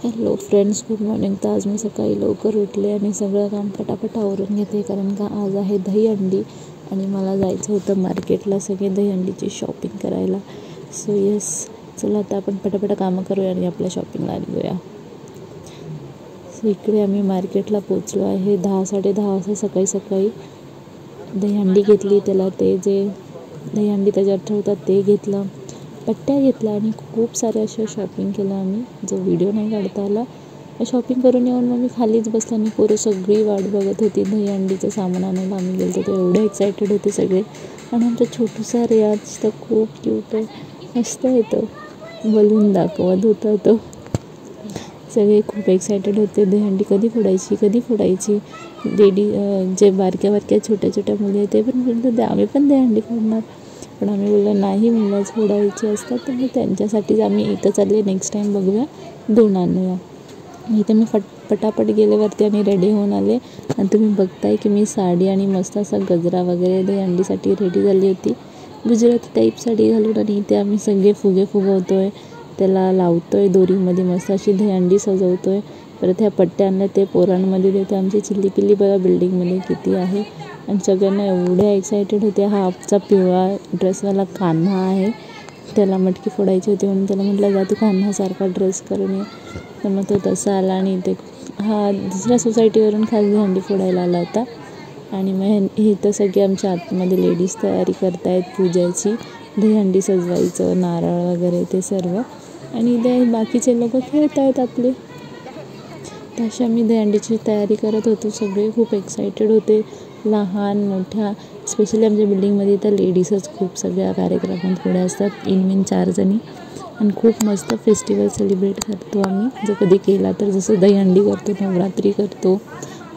Hello friends, good morning. तर आज मी सकाळी लवकर उठले आणि सगळं काम पटापट आवरून घेते, कारण का आज आहे दहीहंडी आणि मला जायचं होतं मार्केटला सगळे दहीहंडीची शॉपिंग करायला. सो येस, चला आता आपण पटापट कामं करूया आणि आपल्या शॉपिंगला निघूया. सो इकडे आम्ही मार्केटला पोचलो आहे. 10-10:30 वाजता सकाळी दहीहंडी घेतली. त्याला ते जे दहीहंडी त्याच्यावर ठेवतात ते घेतलं, पट्ट्या घेतल्या आणि खूप साऱ्या अशा शॉपिंग केल्या आम्ही, जो व्हिडिओ नाही काढता आला. शॉपिंग करून येऊन मग मी खालीच बसला आणि पोरं सगळी वाट बघत होती दहीहंडीचं सामान आणायला. आम्ही गेलो तर एवढे एक्सायटेड होते सगळे. आणि आमचा छोटूसा रियाज तर खूप क्यूट आहे, मस्त येतो, बलून दाखवत होता तो. सगळे खूप एक्सायटेड होते, दहीहंडी कधी फोडायची. लेडी जे बारक्या छोट्या मुली आहेत ते पण बोलतो आम्ही पण दहीहंडी फोडणार, पण आम्ही बोललो नाही, मुलंच फोडायची असतात, तर मग त्यांच्यासाठीच आम्ही इथं चालले, नेक्स्ट टाईम बघूया 2 आणूया. इथे मी पटापट गेल्यावरती आणि रेडी होऊन आले. आणि तुम्ही बघताय की मी साडी आणि मस्त असा गजरा वगैरे दहीहंडीसाठी रेडी झाली होती, गुजराती टाईप साडी घालून. आणि इथे आम्ही सगळे फुगे फुगवतोय, त्याला लावतोय दोरीमध्ये, मस्त अशी दहीहंडी सजवतोय. परत ह्या पट्ट्या आणल्या ते पोरांमध्ये देतो. आमची चिल्ली पिल्ली बघा बिल्डिंगमध्ये किती आहे आणि सगळ्यांना एवढ्या एक्सायटेड होते. हा आमचा पिवळा ड्रेसवाला कान्हा आहे, त्याला मटकी फोडायची होती म्हणून त्याला म्हटलं जा तू कान्हासारखा ड्रेस करून ये. तर मग तो तसा आला आणि ते हा दुसऱ्या सोसायटीवरून खास दहीहंडी फोडायला आला होता. आणि मग हे तर सगळे आमच्या आतमध्ये लेडीज तयारी करतायत पूजेची, दहीहंडी सजवायचं, नारळ वगैरे ते सर्व. आणि इथे बाकीचे लोक खेळत आहेत आपले. तशा मी दहीहंडीची तयारी करत होतो. सगळे खूप एक्सायटेड होते, लहान मोठ्या. स्पेशली आमच्या बिल्डिंगमध्ये तर लेडीजच खूप सगळ्या कार्यक्रमात पुढे असतात, 4 जणी. आणि खूप मस्त फेस्टिवल सेलिब्रेट करतो आम्ही, जो कधी केला तर. जसं दहीहंडी करतो, नवरात्री करतो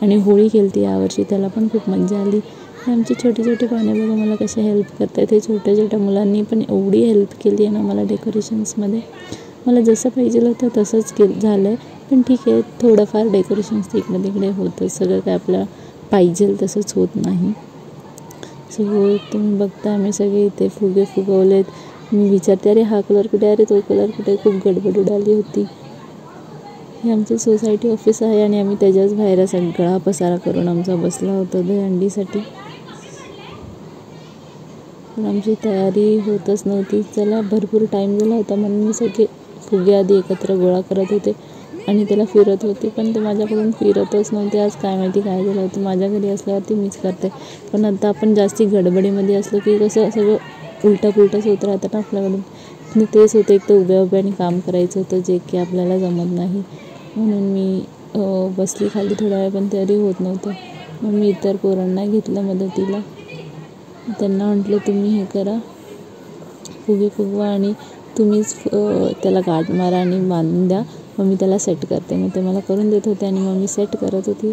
आणि होळी केली यावर्षी, त्याला पण खूप मजा आली. आमची छोटी पाहुणे बघा मला कसे हेल्प करत आहेत. हे छोट्या मुलांनी पण एवढी हेल्प केली आहे ना मला डेकोरेशन्समध्ये. मला जसं पाहिजे होतं तसंच झालं आहे, पण ठीक आहे, थोडंफार डेकोरेशन्स इकडे तिकडे होतं, सगळं काय आपल्या पाहिजे तसंच होत नाही. सो तुम्ही बघता आम्ही सगळे इथे फुगे फुगवलेत. मी विचारते अरे हा कलर कुठे, अरे तो कलर कुठे, खूप गडबड उडाली होती. हे आमचे सोसायटी ऑफिस आहे आणि आम्ही त्याच्याच बाहेर सगळा पसारा करून आमचा बसला होता दहीहंडीसाठी. पण आमची तयारी होतच नव्हती. चला भरपूर टाईम झाला होता म्हणून मी सगळे फुगे आधी एकत्र गोळा करत होते आणि त्याला फिरत होते, पण ते माझ्याकडून फिरतच नव्हते. आज काय माहिती काय झालं होतं. माझ्या घरी असल्यावरती मीच करते, पण आता आपण जास्ती गडबडीमध्ये असलो की कसं सगळं उलटंपुलटंच होत राहतं ना आपल्याकडून. तेच होतं, एक तर उभ्या काम करायचं होतं जे की आपल्याला जमत नाही. म्हणून मी बसली खाली थोडा वेळ, पण तरी होत नव्हतं. मग मी इतर पोरांना घेतलं मदतीला. त्यांना म्हटलं तुम्ही हे करा, फुगे फुगवा आणि तुम्हीच त्याला गाठ मारा आणि बांधून द्या, मग मी त्याला सेट करते. मग ते मला करून देत होते आणि मग मी सेट करत होती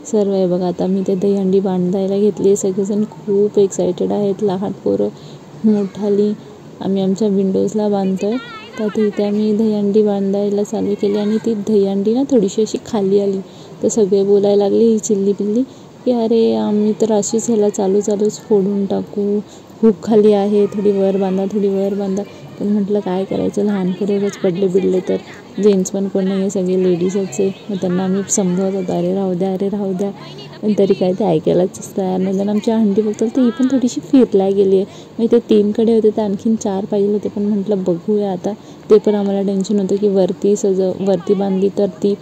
सर्व. आहे बघा आता मी ते दहीहंडी बांधायला घेतली. सगळेजण खूप एक्सायटेड आहेत, लहान पोरं मोठाली. आम्ही आमच्या विंडोजला बांधतो आहे, तर इथे आम्ही दहीहंडी बांधायला चालू केली. आणि ती दहीहंडी ना थोडीशी अशी खाली आली, तर सगळे बोलायला लागले ही चिल्ली पिल्ली की अरे आम्ही तर अशीच ह्याला चालूच फोडून टाकू, खूप खाली आहे, थोडी वर बांधा. पण म्हटलं काय करायचं, लहान पोरंच पडले बिडले तर, जेंट्स पण कोण नाही आहे, सगळे लेडीजच आहे. मग त्यांना आम्ही समजवत होतो अरे राहू द्या, पण तरी काय ते ऐकायलाच तयार नाही. आणि आमची हंडी बघतो तर ही पण थोडीशी फिरल्या गेली आहे. मग ते 3 कडे होते, तर आणखीन 4 पाहिजे होते, पण म्हटलं बघूया आता. ते पण आम्हाला टेन्शन होतं की वरती बांधली तर ती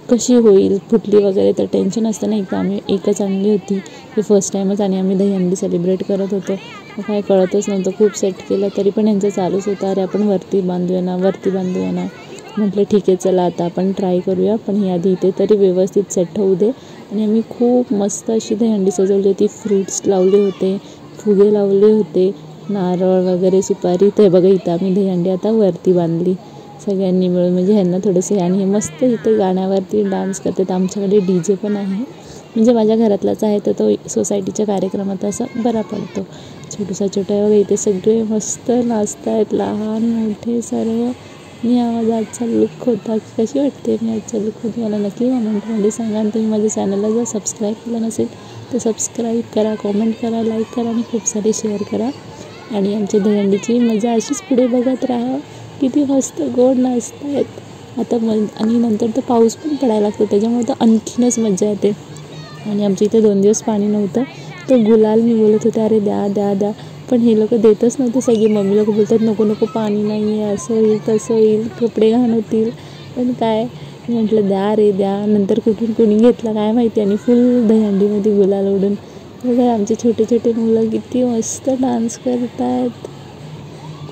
कशी होईल, फुटली वगैरे, तर टेन्शन असतं नाही का. आम्ही एकच आणली होती, हे फर्स्ट टाईमच, आणि आम्ही दहीहंडी सेलिब्रेट करत होतो. काय कळतच नव्हतं, खूप सेट केलं तरी पण यांचं चालूच होतं अरे आपण वरती बांधूया ना. म्हटलं ठीक आहे चला आता आपण ट्राय करूया, पण ही आधी इथे तरी व्यवस्थित सेट होऊ दे. आणि आम्ही खूप मस्त अशी दहीहंडी सजवली होती, फ्रूट्स लावले होते, फुगे लावले होते, नारळ वगैरे, सुपारी. ते बघा इथं आम्ही दहीहंडी आता वरती बांधली सगळ्यांनी मिळून, म्हणजे ह्यांना थोडंसं. आणि हे मस्त इथे गाण्यावरती डान्स करतात. आमच्याकडे DJ पण आहे, म्हणजे माझ्या घरातलाच आहे, तर तो सोसायटीच्या कार्यक्रमात असा बरा पडतो. छोटा वगैरे. इथे सगळे मस्त नाचत आहेत, लहान मोठे सर्व. मी आजचा लुक होता, कशी वाटते मी आजचा लुक होती, मला नक्की कॉमेंटमध्ये सांगा. आणि तुम्ही माझ्या चॅनलला जर सबस्क्राईब केलं नसेल तर सबस्क्राईब करा, कॉमेंट करा, लाईक करा आणि खूप सारे शेअर करा. आणि आमच्या दहीहंडीची मजा अशीच पुढे बघत राहा. किती मस्त गोड नाचत आहेत. आता आणि नंतर तर पाऊस पण पडायला लागतो, त्याच्यामुळे तर आणखीनच मजा येते. आणि आमच्या इथे 2 दिवस पाणी नव्हतं. तो गुलाल मी बोलत होते, अरे द्या द्या द्या, पण हे लोक देतच नव्हते. सगळी मम्मी लोक बोलतात नको नको, पाणी नाही आहे, असं होईल तसं होईल, कपडे घाण होतील. पण काय म्हटलं द्या रे द्या. नंतर कुठून कोणी घेतला काय माहिती, आणि फुल दहीहंडीमध्ये गुलाल उडून. बघा आमचे छोटे छोटे मुलं किती मस्त डान्स करत आहेत.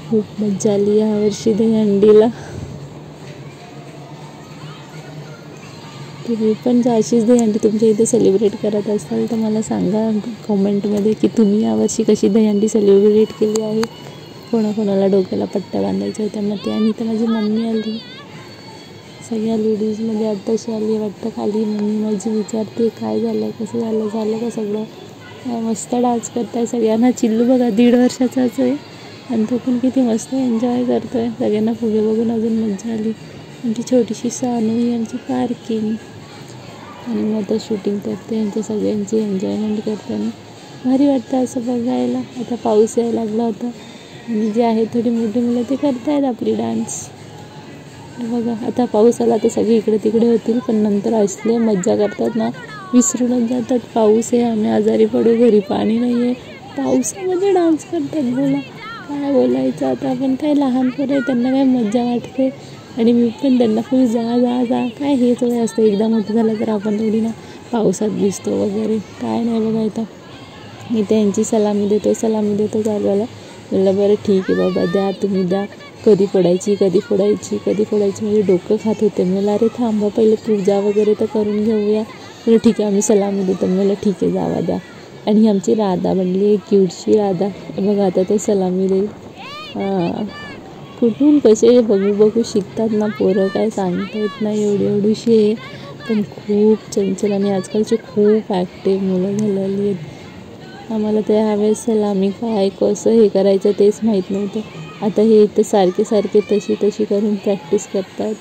खूप मजा आली यावर्षी दहीहंडीला. तुम्ही पण अशीच दहीहंडी तुमच्या इथे सेलिब्रेट करत असाल तर मला सांगा कमेंटमध्ये की तुम्ही यावर्षी कशी दहीहंडी सेलिब्रेट केली आहे. कोणाकोणाला डोक्याला पट्ट्या बांधायच्या होत्या मग ते. आणि इथं माझी मम्मी आली. सगळ्या लेडीजमध्ये आत्ताशी आली वाटतं खाली. मम्मी माझी विचारते काय झालं, कसं झालं, झालं का सगळं. मस्त डान्स करताय सगळ्यांना. चिल्लू बघा 1.5 वर्षाचाच आहे आणि तो पण किती मस्त एन्जॉय करतो आहे. सगळ्यांना फुगे बघून अजून मजा आली. आमची छोटीशी सानू ही आमची पार्किंग. आणि मग आता शूटिंग करते यांच्या सगळ्यांची एन्जॉयमेंट करताना. भारी वाटतं असं बघायला. आता पाऊस यायला लागला होता आणि जे आहे थोडी मोठी मुलं ते करतायत आपली डान्स. बघा आता पाऊस आला तर सगळे इकडे तिकडे होतील, पण नंतर असले मज्जा करतात ना, विसरूनच जातात पाऊस आहे, आम्ही आजारी पडू, घरी पाणी नाही आहे. पावसामध्ये डान्स करतात. बोला काय बोलायचं आता. आपण काय लहान पोरं आहे, त्यांना काय मज्जा वाटते. आणि मी पण त्यांना फुल जा जा जा काय हेच वय असतं. एकदा मोठं झालं तर आपण थोडी ना पावसात भिजतो वगैरे काय नाही. बघा इथं मी त्यांची सलामी देतो चालवायला. म्हणलं बरं ठीक आहे बाबा द्या, तुम्ही द्या. कधी फोडायची म्हणजे डोकं खात होते. मला अरे थांबा पहिले पूजा वगैरे तर करून घेऊया. म्हणलं ठीक आहे आम्ही सलामी देतो. म्हणलं ठीक आहे जावा द्या. आणि ही आमची राधा बनली आहे, क्यूटशी राधा. बघा आता ते सलामी देईल. कुठून कसे बघू शिकतात ना पोरं, काय सांगता येत नाही. एवढीशी आहे पण खूप चंचल आणि आजकालची खूप ॲक्टिव्ह मुलं झालेली आहेत. आम्हाला ते ह्यावेळेस सलामी काय कसं हे करायचं तेच माहीत नव्हतं. आता हे इथं सारखे तशी करून प्रॅक्टिस करतात.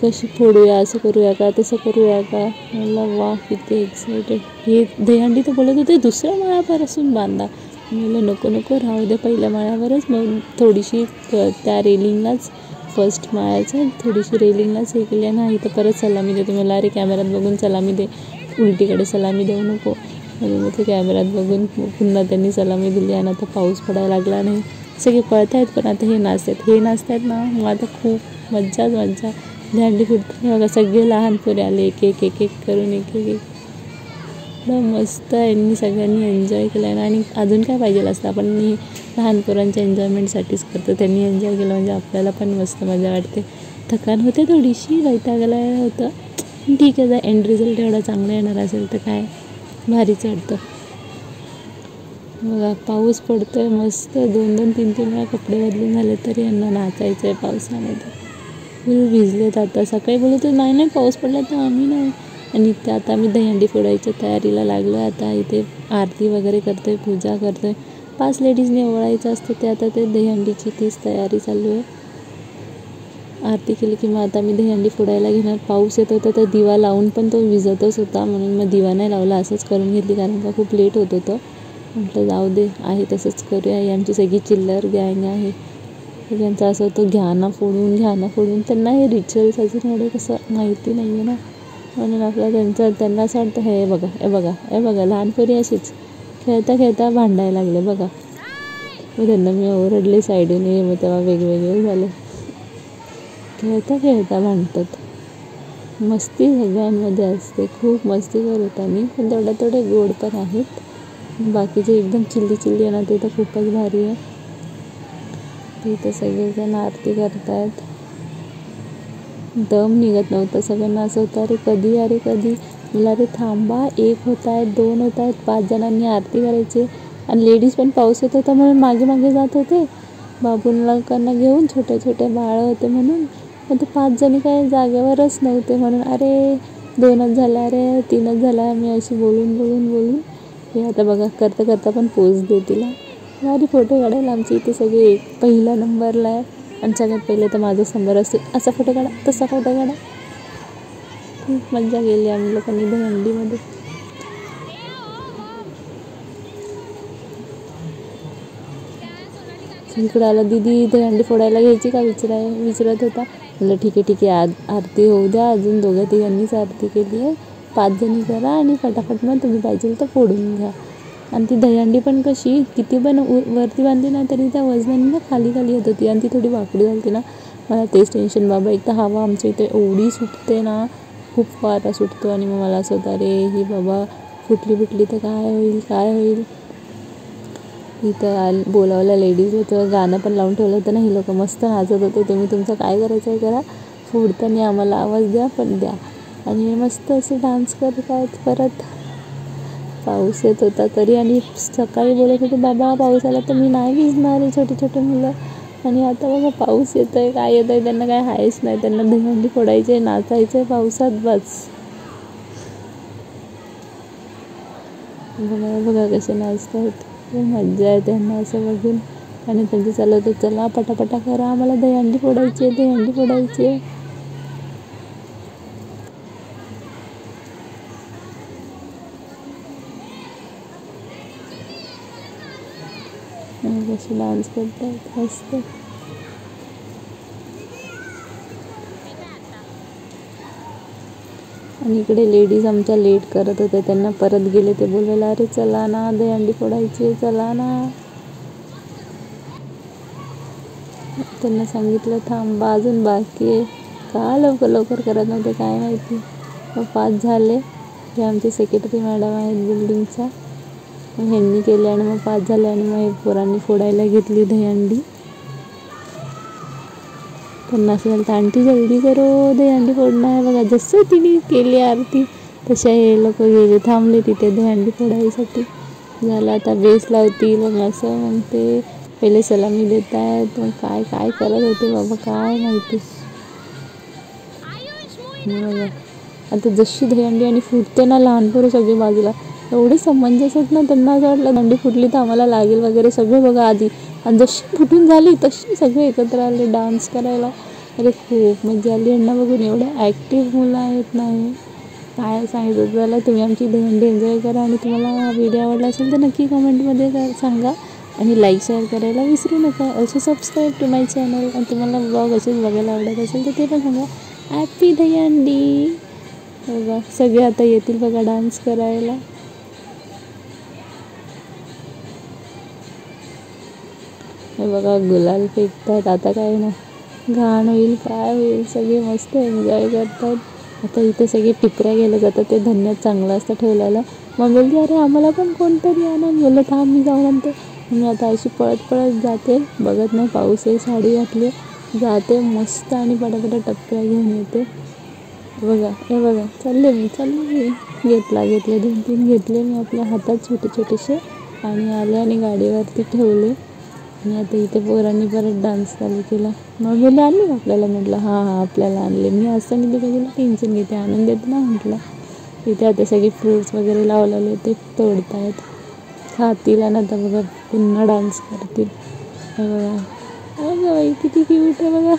कशी फोडूया, असं करूया का तसं करूया का. मला वा किती एक्सायटेड. हे दहीहंडी तर बोलत होते दुसऱ्या माळ्यापासून बांधा. म्हणलं नको राहू दे पहिल्या माळ्यावरच. मग थोडीशी त्या रेलिंगलाच फर्स्ट माळ्याचं थोडीशी रेलिंगलाच हे केली ना. इथं परत सलामी देते. मला अरे कॅमेऱ्यात बघून सलामी दे, उलटीकडे सलामी देऊ नको. आणि मग ते कॅमेऱ्यात बघून पुन्हा त्यांनी सलामी दिली. आणि आता पाऊस पडायला लागला नाही, सगळे पळत आहेत. पण आता हे नाचतात ना, मग आता खूप मज्जा. दहीहंडी फुटते बघा. सगळे लहान पोरे आले एक करून एक एकदम मस्त यांनी सगळ्यांनी एन्जॉय केलं. आणि अजून काय पाहिजे असतं. आपण लहान पोरांच्या एन्जॉयमेंटसाठीच करतो. त्यांनी एन्जॉय केलं म्हणजे आपल्याला पण मस्त मजा वाटते. थकान होते थोडीशी, वैतागायला होतं. ठीक आहे, जर एंड रिझल्ट एवढा चांगला येणार असेल तर काय भारीच वाटतं. बघा पाऊस पडतो आहे मस्त. 2-2, 3-3 वेळा कपडे बदलून झाले तरी यांना नाचायचं आहे पावसामध्ये. फुल भिजलेत. आता सकाळी बोलत नाही पाऊस पडला तर आम्ही नाही. आणि इथे आता आम्ही दहीहंडी फोडायच्या तयारीला लागलो. आता इथे आरती वगैरे करतो आहे, पूजा करतो आहे. 5 लेडीजने ओवाळायचं असतं ते. आता ते दहीहंडीची तीच तयारी चालू आहे. आरती केली की मग आता मी दहीहंडी फोडायला घेणार. पाऊस येत होता तर दिवा लावून पण तो विझतच होता, म्हणून मग दिवा नाही लावला, असंच करून घेतली. कारण का खूप लेट होत होतं. म्हटलं जाऊ दे आहे तसंच करूया. ही आमची सगळी चिल्लर गँग आहे. सगळ्यांचं असं होतं घ्या ना फोडून. त्यांना हे रिच्युअल्स अजून एवढं कसं माहिती नाही आहे ना, म्हणून आपलं त्यांना असं वाटतं हे बघा लहान पोरी अशीच खेळता भांडायला लागले बघा. मग त्यांना मी ओरडले साईडून मग तेव्हा वेगवेगळे झाले. खेळता भांडतात. मस्ती सगळ्यांमध्ये असते, खूप मस्ती करत आम्ही. पण थोडे गोड पण आहेत. बाकीचे एकदम चिल्ली आहे ना, ते तर खूपच भारी आहे. तिथं सगळेजण आरती करतायत. दम निघत नव्हतं. सगळ्यांना असं होतं अरे कधी. मला अरे थांबा, 1 होत आहेत, 2 होत आहेत, 5 जणांनी आरती करायची. आणि लेडीज पण पाऊस येत होता म्हणून मागे जात होते बाबूंना घेऊन. छोटे बाळं होते म्हणून. पण ते 5 जणी काय जागेवरच नव्हते म्हणून अरे 2च झाल्या, अरे 3च झाल्या. मी अशी बोलून हे आता बघा करता पण पोज दे तिला. भारी फोटो काढायला आमची इथे सगळे पहिल्या नंबरला आहे. आणि सगळ्यात पहिले तर माझाच नंबर असतो. असा फोटो काढा, तसा फोटो काढा. खूप मजा केली आम्ही लोकांनी दहीहंडीमध्ये. इकडं आला दीदी दहीहंडी फोडायला घ्यायची का विचारत होता. म्हटलं ठीक आहे आरती होऊ द्या, अजून 2-3 आरती केली आहे, 5 जणी करा आणि फटाफट मग तुम्ही पाहिजे तर फोडून घ्या. आणि ती दहीहंडी पण कशी किती पण वरती बांधली ना तरी त्या वजनाने ना खाली येत होती. आणि ती थोडी वाकडी झाली ना, मला तेच टेन्शन बाबा. एक तर हवा आमच्या इथे एवढी सुटते ना, खूप वारा सुटतो. आणि मग मला असं होतं अरे ही बाबा फुटली तर काय होईल. इथं बोलावल्या लेडीज होतं, गाणं पण लावून ठेवलं होतं ना, ही लोक मस्त नाचत होते. तुम्ही तुमचं काय करायचं आहे करा, फोडताना आम्हाला आवाज द्या पण द्या. आणि मस्त असे डान्स करतात. परत पाऊस येत होता तरी, आणि सकाळी बोलत होते बाबा पाऊस आला तर मी नाही भिजणार आहे, छोटे मुलं. आणि आता बघा पाऊस येत आहे, काय येत आहे त्यांना काय हायच नाही. त्यांना दहीहंडी फोडायचे, नाचायचं पावसात बस. बघा कसे नाचतात, मज्जा आहे त्यांना असं बघून. आणि त्यांचं चालू होतं चला पटापटा करा, आम्हाला दहीहंडी फोडायची. कसे डान्स करतात मस्त. आणि इकडे लेडीज आमच्या लेट करत होत्या, त्यांना परत गेले ते बोलायला अरे चला ना दहीहंडी फोडायची, चला ना. त्यांना सांगितलं थांबा अजून बाकी आहे, का लवकर करत नव्हते काय माहिती. मग 5 झाले. हे आमचे सेक्रेटरी मॅडम आहेत बिल्डिंगचा, मग ह्यांनी केले आणि मग 5 झाले. आणि मग हे पोरांनी फोडायला घेतली दहीहंडी. त्यांना असं झालं आंटी जल्दी करो दहीहंडी फोडणं आहे. बघा जसं तिने केली आरती तशा हे लोक गेले, थांबले तिथे दहीहंडी फोडायसाठी. झालं आता बेस लावतील मग असं. मग ते पहिले सलामी देत आहेत, मग काय करत होते बाबा काय माहिती. बघा आता जशी दहीहंडी आणि फुटते ना, लहान पोरं सगळे बाजूला एवढे समंजस आहेत ना, त्यांना असं वाटलं दंडी फुटली तर आम्हाला लागेल वगैरे सगळे. बघा आधी आणि जशी फुटून झाली तशी सगळे एकत्र आले डान्स करायला. अरे खूप मजा आली यांना बघून, एवढे ॲक्टिव्ह मुलं आहेत ना. काय सांगितलं त्याला, तुम्ही आमची दहीहंडी एन्जॉय करा. आणि तुम्हाला हा व्हिडिओ आवडला असेल तर नक्की कमेंटमध्ये सांगा. आणि लाईक शेअर करायला विसरू नका. Also subscribe to my channel. आणि तुम्हाला ब्लॉग असेच बघायला आवडत असेल तर ते पण सांगा. हॅपी दहीहंडी. बघा सगळे आता येतील बघा डान्स करायला. हे बघा गुलाल फेकतात. आता काय ना घाण होईल काय होईल, सगळे मस्त एन्जॉय करतात. आता इथे सगळे टिपऱ्या गेल्या जातात, ते धन्यात चांगलं असतं ठेवलेलं. मग बोलते अरे आम्हाला पण कोणतरी आणून, बोललं थांब मी जाऊन आणते. मी आता अशी पळत जाते, बघत नाही पाऊस आहे, साडी घातली जाते मस्त आणि पटापटा टप्प्या घेऊन येते. बघा हे बघा चालले मी घेतले 2-3 घेतले मी आपल्या हातात छोटेसे. आणि आले आणि गाडीवरती ठेवले. आणि आता इथे पोरांनी परत डान्स चालू केला. मग बोलले आणले आपल्याला, म्हटलं हां आपल्याला आणले. मी असं नाही तिला टेन्शन घेते, आणून देते ना म्हटलं. इथे आता सगळे फ्रूट्स वगैरे लावलेले ते तोडतायत, खातील आणि आता बघा पुन्हा डान्स करतील. हे बघा बाई किती क्यूट आहे बघा.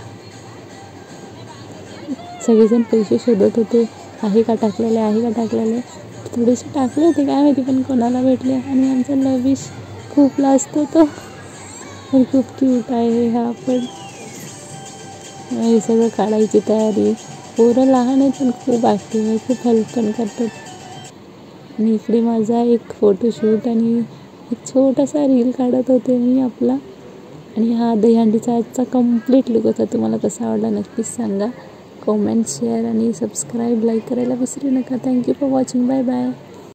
सगळेजण पैसे शोधत होते, आहे का टाकलेले. थोडेसे टाकले होते काय माहिती पण कोणाला भेटले. आणि आमचा लविश खूप लाजतो तो, पण खूप क्यूट आहे हा पण. हे सगळं काढायची तयारी. पोरं लहान आहेत पण खूप ॲक्टिव्ह आहे, खूप हेल्प पण करतात. आणि इकडे माझा एक फोटोशूट आणि एक छोटासा रील काढत होते मी आपला. आणि हा दहीहंडीचा आजचा कम्प्लीट लुक होता. तुम्हाला कसा आवडला नक्कीच सांगा. कमेंट शेअर आणि सबस्क्राईब लाईक करायला विसरू नका. Thank you for watching. Bye bye.